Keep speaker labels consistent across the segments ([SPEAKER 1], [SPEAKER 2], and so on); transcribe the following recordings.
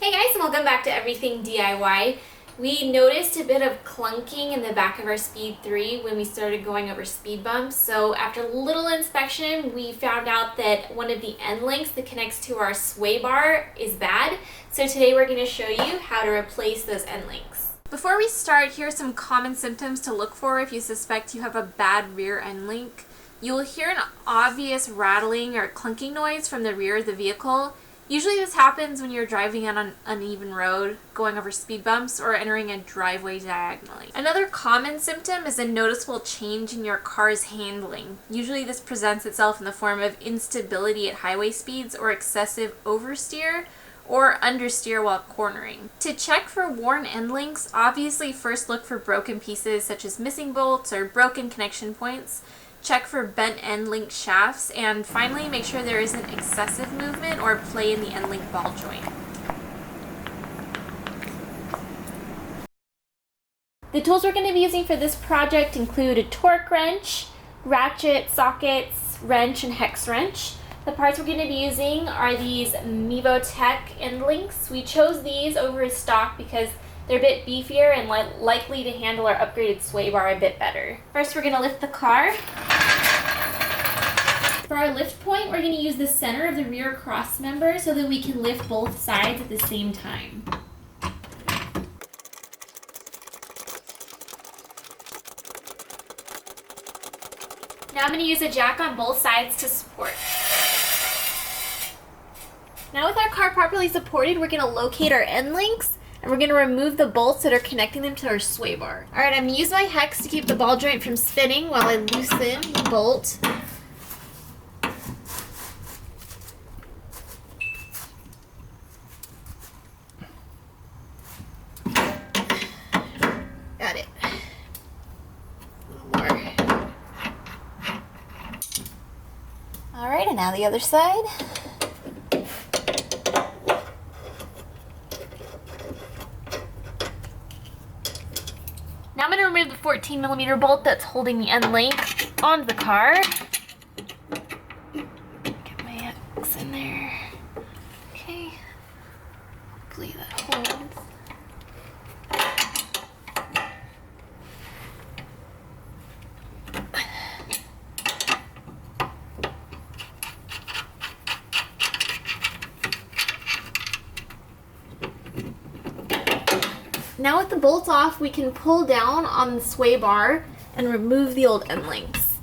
[SPEAKER 1] Hey guys, and welcome back to Everything DIY. We noticed a bit of clunking in the back of our Speed 3 when we started going over speed bumps. So after a little inspection, we found out that one of the end links that connects to our sway bar is bad. So today we're going to show you how to replace those end links. Before we start, here are some common symptoms to look for if you suspect you have a bad rear end link. You will hear an obvious rattling or clunking noise from the rear of the vehicle. Usually this happens when you're driving on an uneven road, going over speed bumps, or entering a driveway diagonally. Another common symptom is a noticeable change in your car's handling. Usually this presents itself in the form of instability at highway speeds or excessive oversteer or understeer while cornering. To check for worn end links, obviously first look for broken pieces such as missing bolts or broken connection points. Check for bent end link shafts, and finally make sure there isn't excessive movement or play in the end link ball joint. The tools we're going to be using for this project include a torque wrench, ratchet, sockets, wrench, and hex wrench. The parts we're going to be using are these Mevotech End Links. We chose these over stock because they're a bit beefier and likely to handle our upgraded sway bar a bit better. First, we're going to lift the car. For our lift point, we're going to use the center of the rear cross member so that we can lift both sides at the same time. Now I'm going to use a jack on both sides to support. Now with our car properly supported, we're going to locate our end links. And we're going to remove the bolts that are connecting them to our sway bar. Alright, I'm going to use my hex to keep the ball joint from spinning while I loosen the bolt. Got it. A little more. Alright, and now the other side. Now I'm going to remove the 14mm bolt that's holding the end link onto the car. Get my hex in there. Okay. Hopefully that holds. Now with the bolts off, we can pull down on the sway bar and remove the old end links.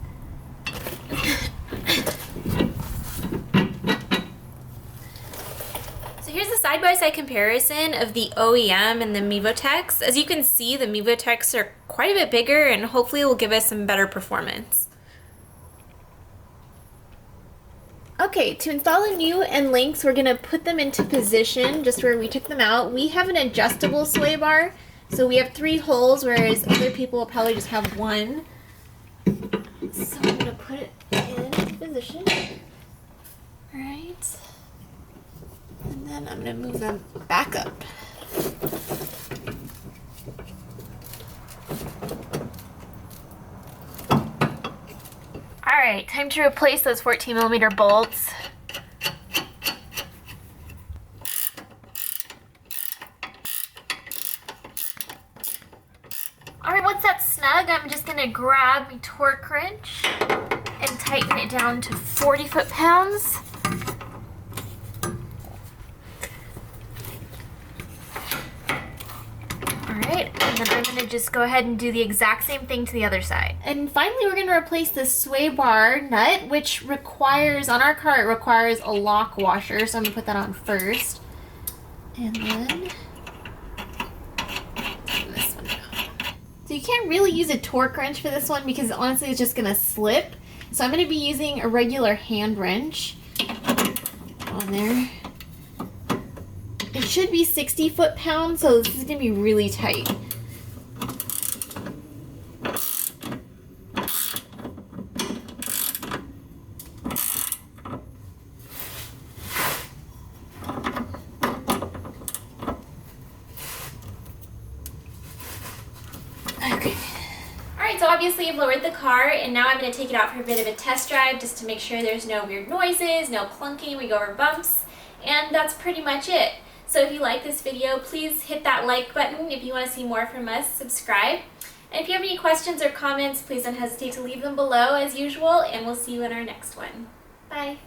[SPEAKER 1] So here's a side-by-side comparison of the OEM and the Mevotechs. As you can see, the Mevotechs are quite a bit bigger and hopefully will give us some better performance. Okay, to install the new end links, we're going to put them into position just where we took them out. We have an adjustable sway bar, so we have 3 holes, whereas other people will probably just have 1. So I'm going to put it in position. Alright. And then I'm going to move them back up. Alright, time to replace those 14mm bolts. Alright, once that's snug, I'm just going to grab my torque wrench and tighten it down to 40 foot-pounds. Alright, and then I'm going to just go ahead and do the exact same thing to the other side. And finally, we're going to replace the sway bar nut, which requires, on our car, it requires a lock washer. So I'm going to put that on first. And then this one down. So you can't really use a torque wrench for this one because honestly it's just going to slip. So I'm going to be using a regular hand wrench on there. It should be 60 foot-pounds, so this is going to be really tight. Okay. Alright, so obviously I've lowered the car, and now I'm going to take it out for a bit of a test drive just to make sure there's no weird noises, no clunking, we go over bumps, and that's pretty much it. So if you like this video, please hit that like button. If you want to see more from us, subscribe. And if you have any questions or comments, please don't hesitate to leave them below as usual, and we'll see you in our next one. Bye.